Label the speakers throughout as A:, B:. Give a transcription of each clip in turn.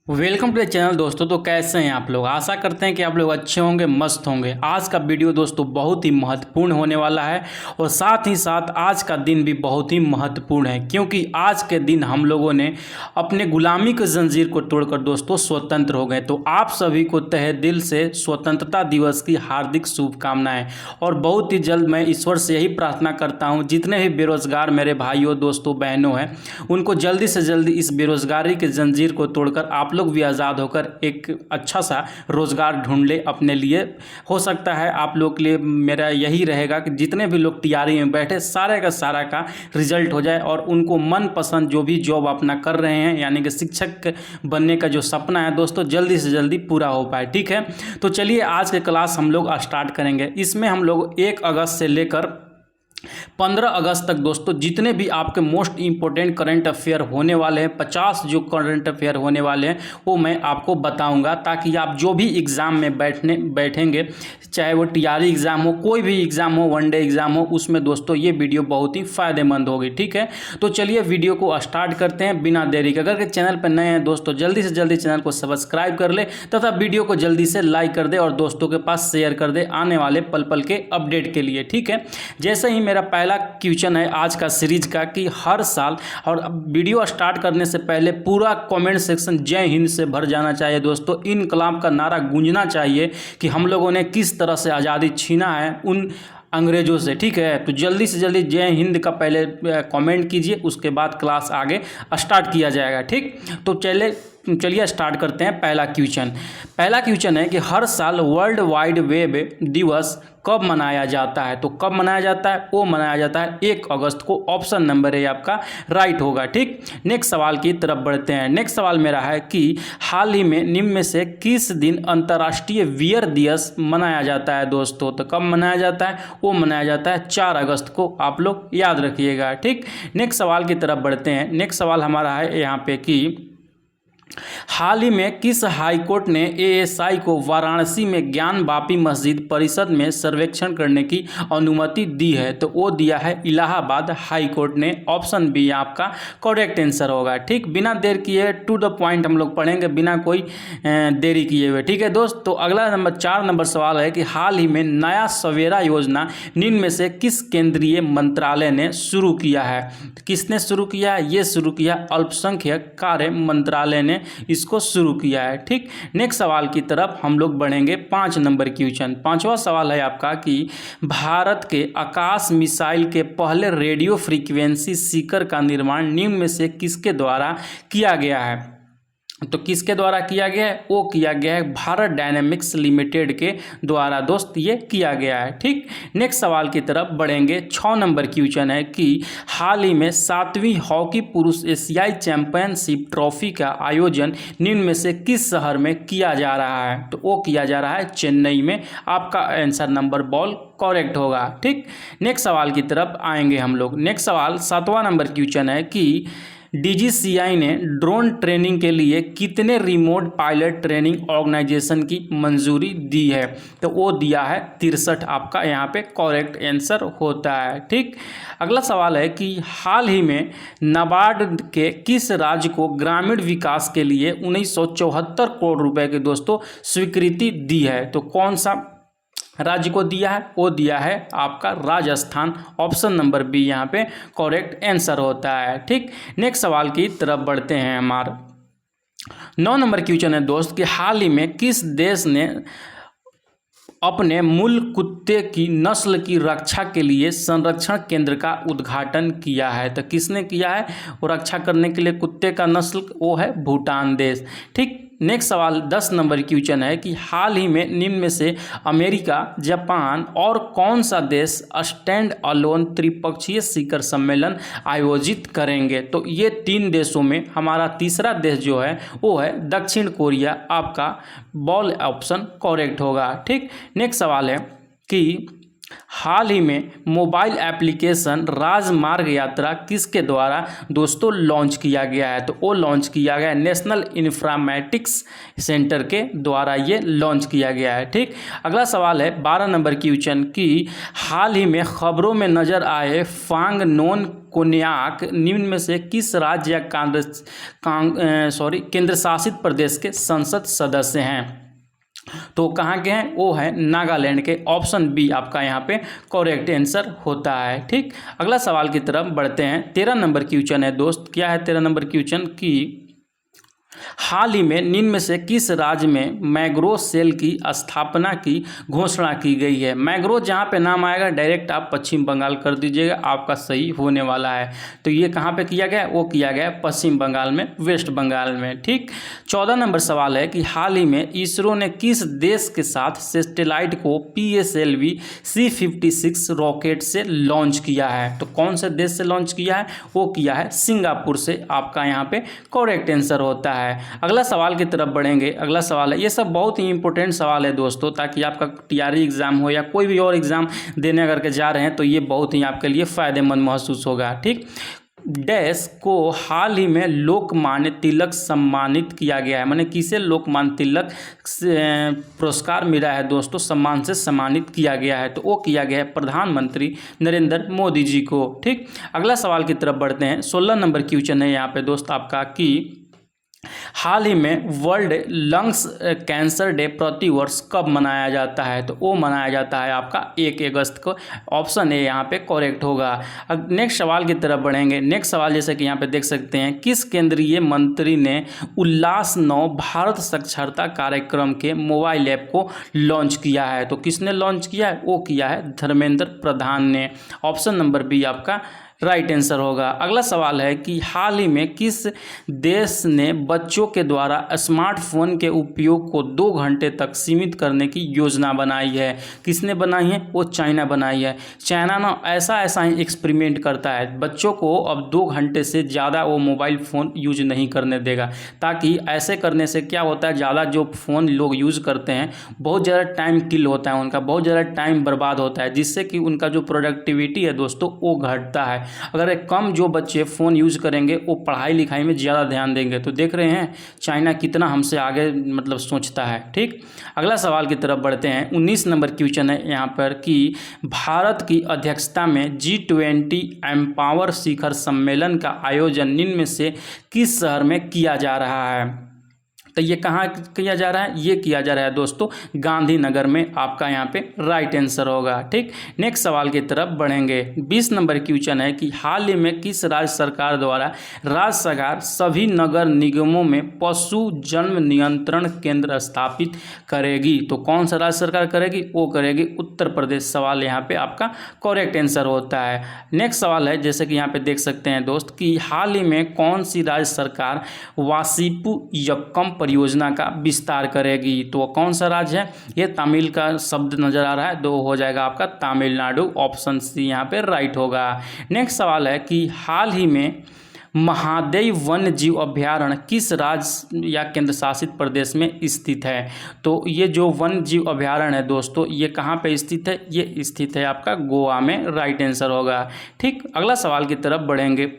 A: Welcome to the channel दोस्तों। तो कैसे हैं आप लोग? आशा करते हैं कि आप लोग अच्छे होंगे, मस्त होंगे। आज का वीडियो दोस्तों बहुत ही महत्वपूर्ण होने वाला है और साथ ही साथ आज का दिन भी बहुत ही महत्वपूर्ण है, क्योंकि आज के दिन हम लोगों ने अपने गुलामी की जंजीर को तोड़कर दोस्तों स्वतंत्र हो गए। तो आप सभी को तहे दिल से स्वतंत्रता दिवस की हार्दिक शुभकामनाएं। और बहुत ही जल्द मैं ईश्वर से यही प्रार्थना करता हूँ, जितने भी बेरोजगार मेरे भाइयों दोस्तों बहनों हैं, उनको जल्दी से जल्दी इस बेरोजगारी के जंजीर को तोड़कर आप लोग भी आज़ाद होकर एक अच्छा सा रोज़गार ढूंढ ले अपने लिए। हो सकता है आप लोग के लिए मेरा यही रहेगा कि जितने भी लोग तैयारी में बैठे सारे का सारा का रिजल्ट हो जाए और उनको मनपसंद जो भी जॉब अपना कर रहे हैं, यानी कि शिक्षक बनने का जो सपना है दोस्तों, जल्दी से जल्दी पूरा हो पाए। ठीक है, तो चलिए आज के क्लास हम लोग स्टार्ट करेंगे। इसमें हम लोग 1 अगस्त से लेकर 15 अगस्त तक दोस्तों जितने भी आपके मोस्ट इंपॉर्टेंट करंट अफेयर होने वाले हैं, 50 जो करंट अफेयर होने वाले हैं वो मैं आपको बताऊंगा, ताकि आप जो भी एग्ज़ाम में बैठेंगे, चाहे वो टीआरई एग्ज़ाम हो, कोई भी एग्ज़ाम हो, वनडे एग्ज़ाम हो, उसमें दोस्तों ये वीडियो बहुत ही फ़ायदेमंद होगी। ठीक है, तो चलिए वीडियो को स्टार्ट करते हैं बिना देरी के। अगर चैनल पर नए हैं दोस्तों, जल्दी से जल्दी चैनल को सब्सक्राइब कर ले तथा वीडियो को जल्दी से लाइक कर दे और दोस्तों के पास शेयर कर दे आने वाले पल पल के अपडेट के लिए। ठीक है, जैसे ही मेरा पहला क्वेश्चन है आज का सीरीज का कि हर साल, और वीडियो स्टार्ट करने से पहले पूरा कमेंट सेक्शन जय हिंद से भर जाना चाहिए दोस्तों। इनकलाब का नारा गूंजना चाहिए कि हम लोगों ने किस तरह से आज़ादी छीना है उन अंग्रेजों से। ठीक है, तो जल्दी से जल्दी जय हिंद का पहले कमेंट कीजिए, उसके बाद क्लास आगे स्टार्ट किया जाएगा। ठीक, तो चलिए स्टार्ट करते हैं। पहला क्वेश्चन है कि हर साल वर्ल्ड वाइड वेब दिवस कब मनाया जाता है? तो कब मनाया जाता है? वो मनाया जाता है 1 अगस्त को। ऑप्शन नंबर ए आपका राइट होगा। ठीक, नेक्स्ट सवाल की तरफ बढ़ते हैं। नेक्स्ट सवाल मेरा है कि हाल ही में निम्न में से किस दिन अंतर्राष्ट्रीय वीर दिवस मनाया जाता है दोस्तों? तो कब मनाया जाता है? वो मनाया जाता है 4 अगस्त को। आप लोग याद रखिएगा। ठीक, नेक्स्ट सवाल की तरफ बढ़ते हैं। नेक्स्ट सवाल हमारा है यहाँ पे कि हाल ही में किस हाईकोर्ट ने एएसआई को वाराणसी में ज्ञान वापी मस्जिद परिसर में सर्वेक्षण करने की अनुमति दी है? तो वो दिया है इलाहाबाद हाईकोर्ट ने। ऑप्शन बी आपका करेक्ट आंसर होगा। ठीक, बिना देर किए टू द पॉइंट हम लोग पढ़ेंगे, बिना कोई देरी किए हुए। ठीक है दोस्त, तो अगला 4 नंबर सवाल है कि हाल ही में नया सवेरा योजना निम्न में से किस केंद्रीय मंत्रालय ने शुरू किया है? किसने शुरू किया है? ये शुरू किया अल्पसंख्यक कार्य मंत्रालय ने इसको शुरू किया है। ठीक, नेक्स्ट सवाल की तरफ हम लोग बढ़ेंगे। 5 नंबर क्वेश्चन, 5वां सवाल है आपका कि भारत के आकाश मिसाइल के पहले रेडियो फ्रीक्वेंसी सीकर का निर्माण निम्न में से किसके द्वारा किया गया है? तो किसके द्वारा किया गया है? वो किया गया है भारत डायनेमिक्स लिमिटेड के द्वारा दोस्त, ये किया गया है। ठीक, नेक्स्ट सवाल की तरफ बढ़ेंगे। 6 नंबर क्वेश्चन है कि हाल ही में 7वीं हॉकी पुरुष एशियाई चैंपियनशिप ट्रॉफी का आयोजन निम्न में से किस शहर में किया जा रहा है? तो वो किया जा रहा है चेन्नई में। आपका आंसर नंबर बॉल करेक्ट होगा। ठीक, नेक्स्ट सवाल की तरफ आएंगे हम लोग। नेक्स्ट सवाल 7वां नंबर क्वेश्चन है कि डीजीसीआई ने ड्रोन ट्रेनिंग के लिए कितने रिमोट पायलट ट्रेनिंग ऑर्गेनाइजेशन की मंजूरी दी है? तो वो दिया है 63। आपका यहाँ पे करेक्ट आंसर होता है। ठीक, अगला सवाल है कि हाल ही में नाबार्ड के किस राज्य को ग्रामीण विकास के लिए 1974 करोड़ रुपए की दोस्तों स्वीकृति दी है? तो कौन सा राज्य को दिया है? वो दिया है आपका राजस्थान। ऑप्शन नंबर बी यहाँ पे करेक्ट आंसर होता है। ठीक, नेक्स्ट सवाल की तरफ बढ़ते हैं। हमारा 9 नंबर क्वेश्चन है दोस्त कि हाल ही में किस देश ने अपने मूल कुत्ते की नस्ल की रक्षा के लिए संरक्षण केंद्र का उद्घाटन किया है? तो किसने किया है वो रक्षा करने के लिए कुत्ते का नस्ल? वो है भूटान देश। ठीक, नेक्स्ट सवाल 10 नंबर क्वेश्चन है कि हाल ही में निम्न में से अमेरिका, जापान और कौन सा देश स्टैंड अलोन त्रिपक्षीय शिखर सम्मेलन आयोजित करेंगे? तो ये 3 देशों में हमारा तीसरा देश जो है वो है दक्षिण कोरिया। आपका बॉल ऑप्शन करेक्ट होगा। ठीक, नेक्स्ट सवाल है कि हाल ही में मोबाइल एप्लीकेशन राजमार्ग यात्रा किसके द्वारा दोस्तों लॉन्च किया गया है? तो वो लॉन्च किया गया है नेशनल इंफॉर्मेटिक्स सेंटर के द्वारा, ये लॉन्च किया गया है। ठीक, अगला सवाल है 12 नंबर क्वेश्चन की हाल ही में खबरों में नजर आए फांग नोन कोन्याक निम्न में से किस राज्य या केंद्र शासित प्रदेश के संसद सदस्य हैं? तो कहाँ के हैं? वो है नागालैंड के। ऑप्शन बी आपका यहाँ पे करेक्ट आंसर होता है। ठीक, अगला सवाल की तरफ बढ़ते हैं। 13 नंबर क्वेश्चन है दोस्त, क्या है 13 नंबर क्वेश्चन की हाल ही में निम्न में से किस राज्य में मैंग्रोव सेल की स्थापना की घोषणा की गई है? मैंग्रोव जहाँ पे नाम आएगा डायरेक्ट आप पश्चिम बंगाल कर दीजिएगा, आपका सही होने वाला है। तो ये कहाँ पे किया गया? वो किया गया पश्चिम बंगाल में, वेस्ट बंगाल में। ठीक, 14 नंबर सवाल है कि हाल ही में इसरो ने किस देश के साथ सैटेलाइट को PSLV C56 रॉकेट से लॉन्च किया है? तो कौन से देश से लॉन्च किया है? वो किया है सिंगापुर से, आपका यहाँ पे करेक्ट आंसर होता है। अगला सवाल की तरफ बढ़ेंगे। अगला सवाल है, ये सब बहुत ही इंपॉर्टेंट सवाल है दोस्तों, ताकि आपका TRE एग्जाम हो या कोई भी और एग्जाम देने अगर के जा रहे हैं तो ये बहुत ही आपके लिए फ़ायदेमंद महसूस होगा। ठीक, डैश को हाल ही में लोकमान्य तिलक सम्मानित किया गया है, माने किसे लोकमान्य तिलक पुरस्कार मिला है दोस्तों, सम्मान से सम्मानित किया गया है? तो वो किया गया है प्रधानमंत्री नरेंद्र मोदी जी को। ठीक, अगला सवाल की तरफ बढ़ते हैं। 16 नंबर क्वेश्चन है यहाँ पे दोस्त आपका कि हाल ही में वर्ल्ड लंग्स कैंसर डे प्रतिवर्ष कब मनाया जाता है? तो वो मनाया जाता है आपका 1 अगस्त को। ऑप्शन ए यहाँ पे करेक्ट होगा। अब नेक्स्ट सवाल की तरफ बढ़ेंगे। नेक्स्ट सवाल जैसे कि यहाँ पे देख सकते हैं, किस केंद्रीय मंत्री ने उल्लास 9 भारत साक्षरता कार्यक्रम के मोबाइल ऐप को लॉन्च किया है? तो किसने लॉन्च किया है? वो किया है धर्मेंद्र प्रधान ने। ऑप्शन नंबर बी आपका राइट आंसर होगा। अगला सवाल है कि हाल ही में किस देश ने बच्चों के द्वारा स्मार्टफोन के उपयोग को 2 घंटे तक सीमित करने की योजना बनाई है? किसने बनाई है? वो चाइना बनाई है। चाइना ना ऐसा ही एक्सपेरिमेंट करता है, बच्चों को अब 2 घंटे से ज़्यादा वो मोबाइल फ़ोन यूज नहीं करने देगा, ताकि ऐसे करने से क्या होता है, ज़्यादा जो फ़ोन लोग यूज़ करते हैं बहुत ज़्यादा टाइम किल होता है उनका, बहुत ज़्यादा टाइम बर्बाद होता है, जिससे कि उनका जो प्रोडक्टिविटी है दोस्तों वो घटता है। अगर कम जो बच्चे फ़ोन यूज़ करेंगे वो पढ़ाई लिखाई में ज़्यादा ध्यान देंगे। तो देख रहे हैं चाइना कितना हमसे आगे मतलब सोचता है। ठीक, अगला सवाल की तरफ बढ़ते हैं। 19 नंबर क्वेश्चन है यहाँ पर कि भारत की अध्यक्षता में G20 एम्पावर शिखर सम्मेलन का आयोजन निम्न में से किस शहर में किया जा रहा है? तो ये कहाँ किया जा रहा है? ये किया जा रहा है दोस्तों गांधीनगर में, आपका यहाँ पे राइट आंसर होगा। ठीक, नेक्स्ट सवाल की तरफ बढ़ेंगे। 20 नंबर क्वेश्चन है कि हाल ही में किस राज्य सरकार द्वारा राज्य सरकार सभी नगर निगमों में पशु जन्म नियंत्रण केंद्र स्थापित करेगी? तो कौन सा राज्य सरकार करेगी? वो करेगी उत्तर प्रदेश। सवाल यहाँ पे आपका करेक्ट आंसर होता है। नेक्स्ट सवाल है जैसे कि यहाँ पे देख सकते हैं दोस्त कि हाल ही में कौन सी राज्य सरकार वासीपु यक्कम परियोजना का विस्तार करेगी? तो कौन सा राज्य है? ये तमिल का शब्द नजर आ रहा है, तो हो जाएगा आपका तमिलनाडु। ऑप्शन सी यहाँ पे राइट होगा। नेक्स्ट सवाल है कि हाल ही में महादेव वन्य जीव अभ्यारण्य किस राज्य या केंद्र शासित प्रदेश में स्थित है? तो ये जो वन्य जीव अभ्यारण्य है दोस्तों, ये कहाँ पे स्थित है? ये स्थित है आपका गोवा में, राइट आंसर होगा। ठीक, अगला सवाल की तरफ बढ़ेंगे।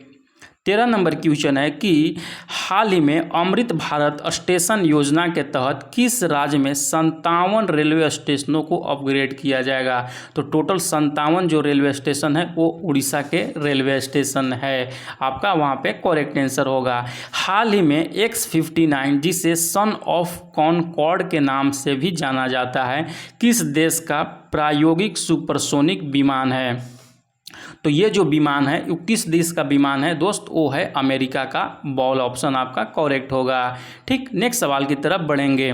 A: 13 नंबर क्वेश्चन है कि हाल ही में अमृत भारत स्टेशन योजना के तहत किस राज्य में 57 रेलवे स्टेशनों को अपग्रेड किया जाएगा? तो टोटल 57 जो रेलवे स्टेशन है वो उड़ीसा के रेलवे स्टेशन है, आपका वहाँ पे करेक्ट आंसर होगा। हाल ही में X-59 जिसे सन ऑफ कॉनकॉर्ड के नाम से भी जाना जाता है किस देश का प्रायोगिक सुपरसोनिक विमान है? तो ये जो विमान है वो किस देश का विमान है दोस्त? वो है अमेरिका का। बॉल ऑप्शन आपका करेक्ट होगा। ठीक, नेक्स्ट सवाल की तरफ बढ़ेंगे।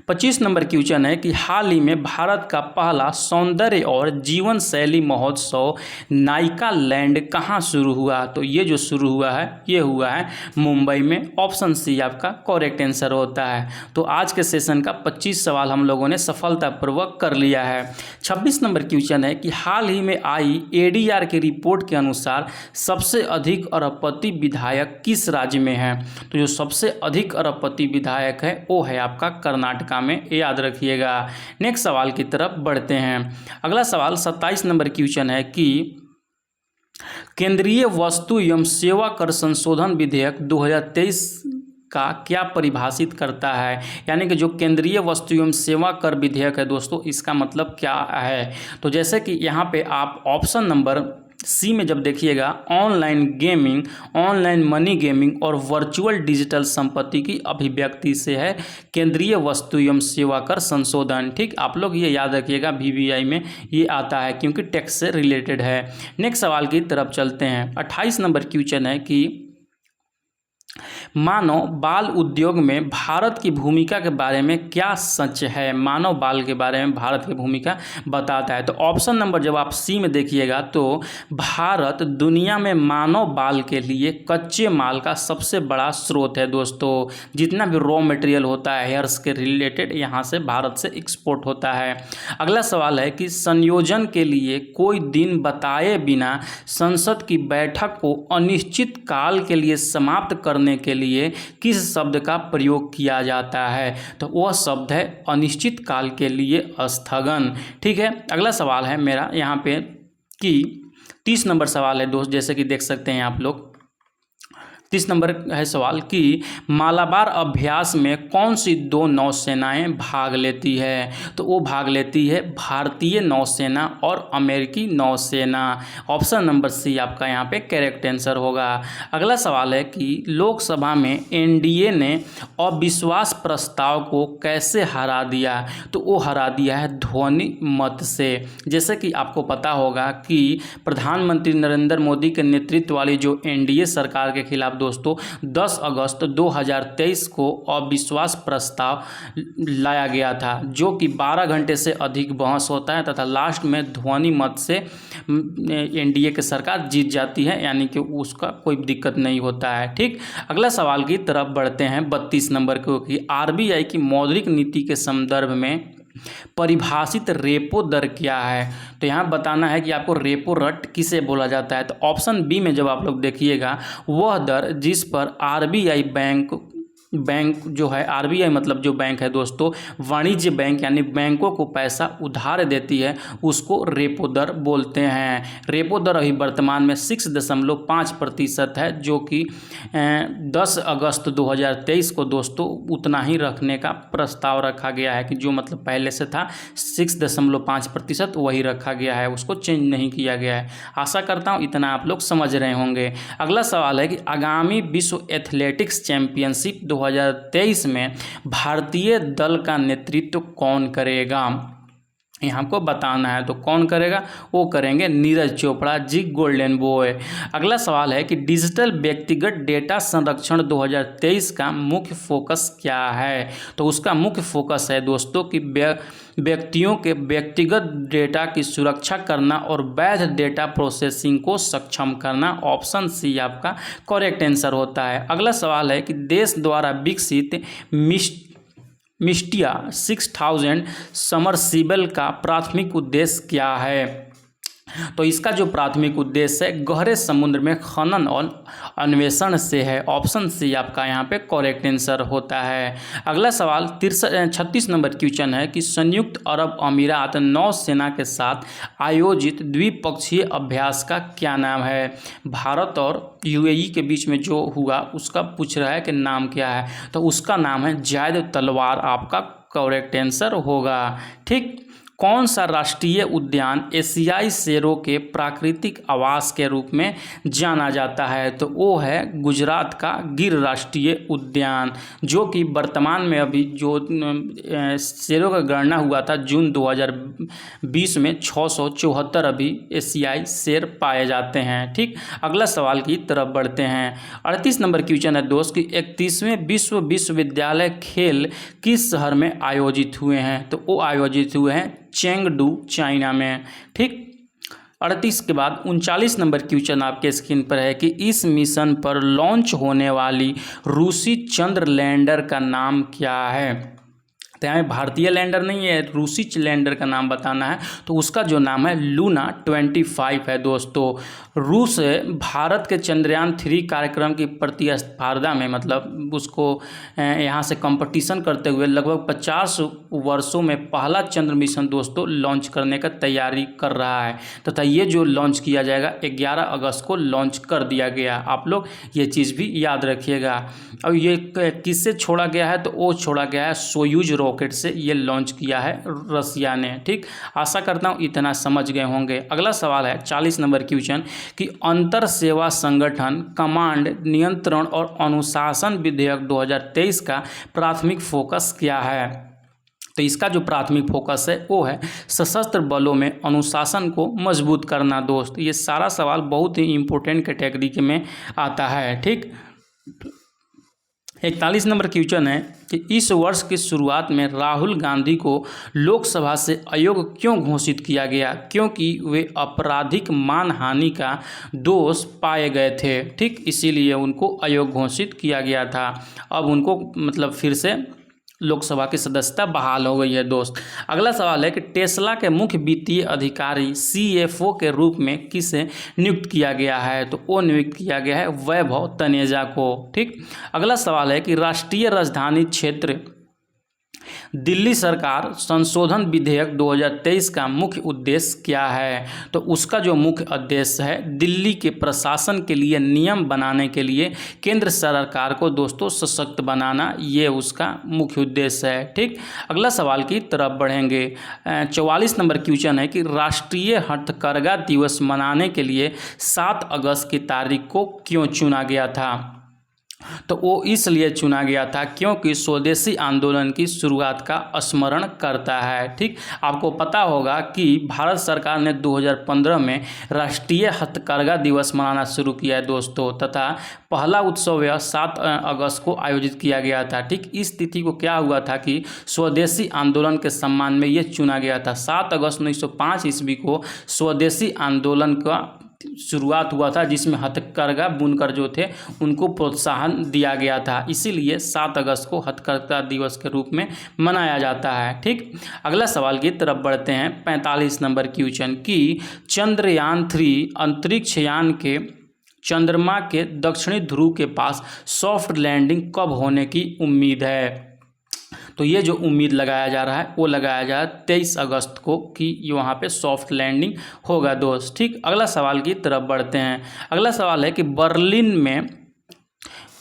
A: 25 नंबर क्वेश्चन है कि हाल ही में भारत का पहला सौंदर्य और जीवन शैली महोत्सव नायका लैंड कहाँ शुरू हुआ? तो ये जो शुरू हुआ है ये हुआ है मुंबई में। ऑप्शन सी आपका करेक्ट आंसर होता है। तो आज के सेशन का 25 सवाल हम लोगों ने सफलतापूर्वक कर लिया है। 26 नंबर क्वेश्चन है कि हाल ही में आई ADR की रिपोर्ट के अनुसार सबसे अधिक अरबपति विधायक किस राज्य में है? तो जो सबसे अधिक अरबपति विधायक है वो है आपका कर्नाटक कर्नाटका में, ये याद रखिएगा। नेक्स्ट सवाल की तरफ बढ़ते हैं। अगला सवाल 27 नंबर क्वेश्चन है कि केंद्रीय वस्तु एवं सेवा कर संशोधन विधेयक 2023 का क्या परिभाषित करता है, यानी कि जो केंद्रीय वस्तु एवं सेवा कर विधेयक है दोस्तों, इसका मतलब क्या है। तो जैसे कि यहाँ पे आप ऑप्शन नंबर सी में जब देखिएगा, online gaming, online money gaming और वर्चुअल डिजिटल संपत्ति की अभिव्यक्ति से है केंद्रीय वस्तु एवं सेवा कर संशोधन। ठीक, आप लोग ये याद रखिएगा, VVI में ये आता है क्योंकि टैक्स से रिलेटेड है। नेक्स्ट सवाल की तरफ चलते हैं। 28 नंबर क्वेश्चन है कि मानव बाल उद्योग में भारत की भूमिका के बारे में क्या सच है। मानव बाल के बारे में भारत की भूमिका बताता है। तो ऑप्शन नंबर जब आप सी में देखिएगा तो भारत दुनिया में मानव बाल के लिए कच्चे माल का सबसे बड़ा स्रोत है दोस्तों। जितना भी रॉ मटेरियल होता है हेयर्स के रिलेटेड, यहाँ से भारत से एक्सपोर्ट होता है। अगला सवाल है कि संयोजन के लिए कोई दिन बताए बिना संसद की बैठक को अनिश्चित काल के लिए समाप्त करने के लिए किस शब्द का प्रयोग किया जाता है। तो वह शब्द है अनिश्चित काल के लिए स्थगन। ठीक है, अगला सवाल है मेरा यहाँ पे कि 30 नंबर सवाल है दोस्त, जैसे कि देख सकते हैं आप लोग। 30 नंबर है सवाल कि मालाबार अभ्यास में कौन सी दो नौसेनाएं भाग लेती है। तो वो भाग लेती है भारतीय नौसेना और अमेरिकी नौसेना। ऑप्शन नंबर सी आपका यहाँ पे करेक्ट आंसर होगा। अगला सवाल है कि लोकसभा में NDA ने अविश्वास प्रस्ताव को कैसे हरा दिया। तो वो हरा दिया है ध्वनि मत से। जैसे कि आपको पता होगा कि प्रधानमंत्री नरेंद्र मोदी के नेतृत्व वाली जो NDA सरकार के खिलाफ दोस्तों 10 अगस्त 2023 को अविश्वास प्रस्ताव लाया गया था, जो कि 12 घंटे से अधिक बहस होता है तथा लास्ट में ध्वनि मत से NDA की सरकार जीत जाती है, यानी कि उसका कोई दिक्कत नहीं होता है। ठीक, अगला सवाल की तरफ बढ़ते हैं 32 नंबर को कि RBI की मौद्रिक नीति के संदर्भ में परिभाषित रेपो दर क्या है। तो यहाँ बताना है कि आपको रेपो रेट किसे बोला जाता है। तो ऑप्शन बी में जब आप लोग देखिएगा, वह दर जिस पर RBI बैंक जो है, RBI मतलब जो बैंक है दोस्तों, वाणिज्य बैंक यानी बैंकों को पैसा उधार देती है, उसको रेपो दर बोलते हैं। रेपो दर अभी वर्तमान में 6.5% है, जो कि 10 अगस्त 2023 को दोस्तों उतना ही रखने का प्रस्ताव रखा गया है, कि जो मतलब पहले से था 6.5% वही रखा गया है, उसको चेंज नहीं किया गया है। आशा करता हूँ इतना आप लोग समझ रहे होंगे। अगला सवाल है कि आगामी विश्व एथलेटिक्स चैंपियनशिप 2023 में भारतीय दल का नेतृत्व कौन करेगा। यहाँ को बताना है, तो कौन करेगा, वो करेंगे नीरज चोपड़ा जी, गोल्डन बॉय। अगला सवाल है कि डिजिटल व्यक्तिगत डेटा संरक्षण 2023 का मुख्य फोकस क्या है। तो उसका मुख्य फोकस है दोस्तों कि व्यक्तियों के व्यक्तिगत डेटा की सुरक्षा करना और वैध डेटा प्रोसेसिंग को सक्षम करना। ऑप्शन सी आपका करेक्ट आंसर होता है। अगला सवाल है कि देश द्वारा विकसित मिस्टिया 6000 समरसीबल का प्राथमिक उद्देश्य क्या है। तो इसका जो प्राथमिक उद्देश्य है गहरे समुद्र में खनन और अन्वेषण से है। ऑप्शन सी आपका यहाँ पे करेक्ट आंसर होता है। अगला सवाल 36 नंबर क्वेश्चन है कि संयुक्त अरब अमीरात नौसेना के साथ आयोजित द्विपक्षीय अभ्यास का क्या नाम है। भारत और UAE के बीच में जो हुआ उसका पूछ रहा है कि नाम क्या है। तो उसका नाम है जायद तलवार, आपका करेक्ट आंसर होगा। ठीक, कौन सा राष्ट्रीय उद्यान एशियाई शेरों के प्राकृतिक आवास के रूप में जाना जाता है। तो वो है गुजरात का गिर राष्ट्रीय उद्यान, जो कि वर्तमान में अभी जो शेरों का गणना हुआ था जून 2020 में 674 अभी एशियाई शेर पाए जाते हैं। ठीक, अगला सवाल की तरफ बढ़ते हैं। 38 नंबर क्वेश्चन है दोस्त कि 31वें विश्वविद्यालय खेल किस शहर में आयोजित हुए हैं। तो वो आयोजित हुए हैं चेंगडू, चाइना में। ठीक, 38 के बाद 39 नंबर क्वेश्चन आपके स्क्रीन पर है कि इस मिशन पर लॉन्च होने वाली रूसी चंद्र लैंडर का नाम क्या है। तो यहाँ पे भारतीय लैंडर नहीं है, रूसी लैंडर का नाम बताना है, तो उसका जो नाम है लूना 25 है दोस्तों। रूस भारत के चंद्रयान 3 कार्यक्रम की प्रतिस्पर्धा में, मतलब उसको यहाँ से कंपटीशन करते हुए लगभग 50 वर्षों में पहला चंद्र मिशन दोस्तों लॉन्च करने का तैयारी कर रहा है, तथा ये जो लॉन्च किया जाएगा 11 अगस्त को लॉन्च कर दिया गया। आप लोग ये चीज़ भी याद रखिएगा। अब ये किससे छोड़ा गया है, तो वो छोड़ा गया है सोयूज रॉकेट से ये लॉन्च किया है रसिया ने। ठीक, आशा करता हूँ इतना समझ गए होंगे। अगला सवाल है 40 नंबर क्वेश्चन कि अंतर सेवा संगठन कमांड नियंत्रण और अनुशासन विधेयक 2023 का प्राथमिक फोकस क्या है। तो इसका जो प्राथमिक फोकस है वो है सशस्त्र बलों में अनुशासन को मजबूत करना दोस्त। ये सारा सवाल बहुत ही इम्पोर्टेंट कैटेगरी के में आता है। ठीक, 41 नंबर क्वेश्चन है कि इस वर्ष की शुरुआत में राहुल गांधी को लोकसभा से अयोग्य क्यों घोषित किया गया, क्योंकि वे आपराधिक मानहानि का दोष पाए गए थे। ठीक, इसीलिए उनको अयोग्य घोषित किया गया था। अब उनको मतलब फिर से लोकसभा की सदस्यता बहाल हो गई है दोस्त। अगला सवाल है कि टेस्ला के मुख्य वित्तीय अधिकारी CFO के रूप में किसे नियुक्त किया गया है, तो वो नियुक्त किया गया है वैभव तनेजा को। ठीक, अगला सवाल है कि राष्ट्रीय राजधानी क्षेत्र दिल्ली सरकार संशोधन विधेयक 2023 का मुख्य उद्देश्य क्या है, तो उसका जो मुख्य उद्देश्य है दिल्ली के प्रशासन के लिए नियम बनाने के लिए केंद्र सरकार को दोस्तों सशक्त बनाना, ये उसका मुख्य उद्देश्य है। ठीक, अगला सवाल की तरफ बढ़ेंगे। 44 नंबर क्वेश्चन है कि राष्ट्रीय हथकरघा दिवस मनाने के लिए 7 अगस्त की तारीख को क्यों चुना गया था, तो वो इसलिए चुना गया था क्योंकि स्वदेशी आंदोलन की शुरुआत का स्मरण करता है। ठीक, आपको पता होगा कि भारत सरकार ने 2015 में राष्ट्रीय हथकरघा दिवस मनाना शुरू किया है दोस्तों, तथा पहला उत्सव यह 7 अगस्त को आयोजित किया गया था। ठीक, इस तिथि को क्या हुआ था कि स्वदेशी आंदोलन के सम्मान में ये चुना गया था। 7 अगस्त 1905 ईस्वी को स्वदेशी आंदोलन का शुरुआत हुआ था, जिसमें हथकरघा बुनकर जो थे उनको प्रोत्साहन दिया गया था, इसीलिए 7 अगस्त को हथकरघा दिवस के रूप में मनाया जाता है। ठीक, अगला सवाल की तरफ बढ़ते हैं। 45 नंबर क्वेश्चन कि चंद्रयान 3 अंतरिक्ष यान के चंद्रमा के दक्षिणी ध्रुव के पास सॉफ्ट लैंडिंग कब होने की उम्मीद है, तो ये जो उम्मीद लगाया जा रहा है वो लगाया जा रहा है 23 अगस्त को कि वहाँ पे सॉफ्ट लैंडिंग होगा दोस्त। ठीक, अगला सवाल की तरफ बढ़ते हैं। अगला सवाल है कि बर्लिन में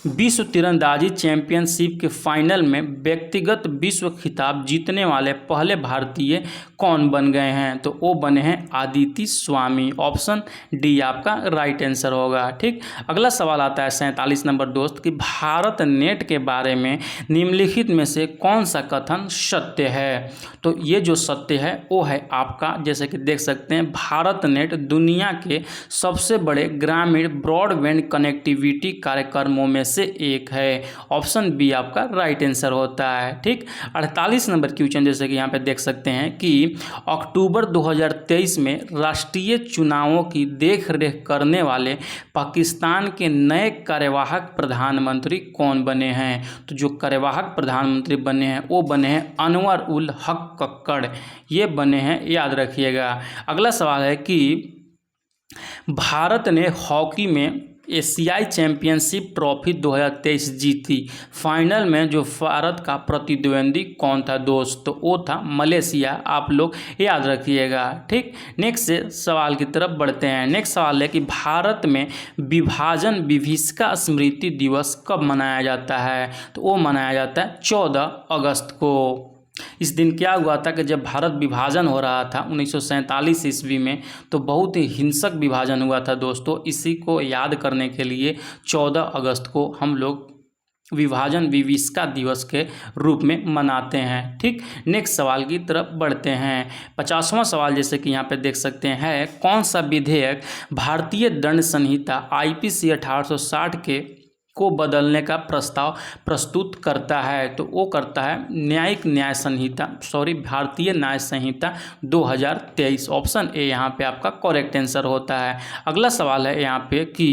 A: विश्व तीरंदाजी चैंपियनशिप के फाइनल में व्यक्तिगत विश्व खिताब जीतने वाले पहले भारतीय कौन बन गए हैं, तो वो बने हैं आदिति स्वामी। ऑप्शन डी आपका राइट आंसर होगा। ठीक, अगला सवाल आता है 47 नंबर दोस्त कि भारत नेट के बारे में निम्नलिखित में से कौन सा कथन सत्य है, तो ये जो सत्य है वो है आपका, जैसे कि देख सकते हैं, भारत नेट दुनिया के सबसे बड़े ग्रामीण ब्रॉडबैंड कनेक्टिविटी कार्यक्रमों में से एक है। ऑप्शन बी आपका राइट आंसर होता है। ठीक, 48 नंबर क्वेश्चन जैसे कि यहाँ पे देख सकते हैं कि अक्टूबर 2023 में राष्ट्रीय चुनावों की देखरेख करने वाले पाकिस्तान के नए कार्यवाहक प्रधानमंत्री कौन बने हैं, तो जो कार्यवाहक प्रधानमंत्री बने हैं वो बने हैं अनवर उल हक कक्कड़, ये बने हैं, याद रखिएगा। अगला सवाल है कि भारत ने हॉकी में एशियाई चैंपियनशिप ट्रॉफी 2023 जीती, फाइनल में जो भारत का प्रतिद्वंदी कौन था दोस्त, तो वो था मलेशिया, आप लोग याद रखिएगा। ठीक, नेक्स्ट सवाल की तरफ बढ़ते हैं। नेक्स्ट सवाल है कि भारत में विभाजन विभीषिका स्मृति दिवस कब मनाया जाता है, तो वो मनाया जाता है 14 अगस्त को। इस दिन क्या हुआ था कि जब भारत विभाजन हो रहा था 1947 ईस्वी में, तो बहुत ही हिंसक विभाजन हुआ था दोस्तों। इसी को याद करने के लिए 14 अगस्त को हम लोग विभाजन विभीषिका दिवस के रूप में मनाते हैं। ठीक, नेक्स्ट सवाल की तरफ बढ़ते हैं। 50वां सवाल जैसे कि यहाँ पे देख सकते हैं, कौन सा विधेयक भारतीय दंड संहिता IPC 1860 के को बदलने का प्रस्ताव प्रस्तुत करता है, तो वो करता है भारतीय न्याय संहिता 2023। ऑप्शन ए यहाँ पे आपका करेक्ट आंसर होता है। अगला सवाल है यहाँ पे कि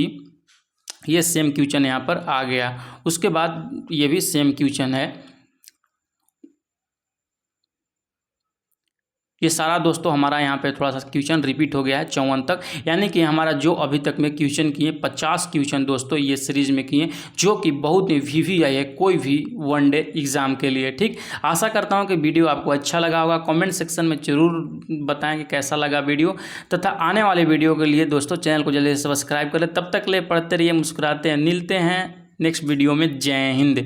A: ये सेम क्वेश्चन यहाँ पर आ गया, उसके बाद ये भी सेम क्वेश्चन है। ये सारा दोस्तों हमारा यहाँ पे थोड़ा सा क्वेश्चन रिपीट हो गया है 54 तक, यानी कि हमारा जो अभी तक में क्वेश्चन किए 50 क्वेश्चन दोस्तों ये सीरीज में किए, जो कि बहुत ही VVI है कोई भी वनडे एग्जाम के लिए। ठीक, आशा करता हूँ कि वीडियो आपको अच्छा लगा होगा। कमेंट सेक्शन में जरूर बताएं कि कैसा लगा वीडियो, तथा आने वाले वीडियो के लिए दोस्तों चैनल को जल्दी से सब्सक्राइब कर लें। तब तक ले पढ़ते रहिए, मुस्कुराते हैं, मिलते हैं नेक्स्ट वीडियो में। जय हिंद।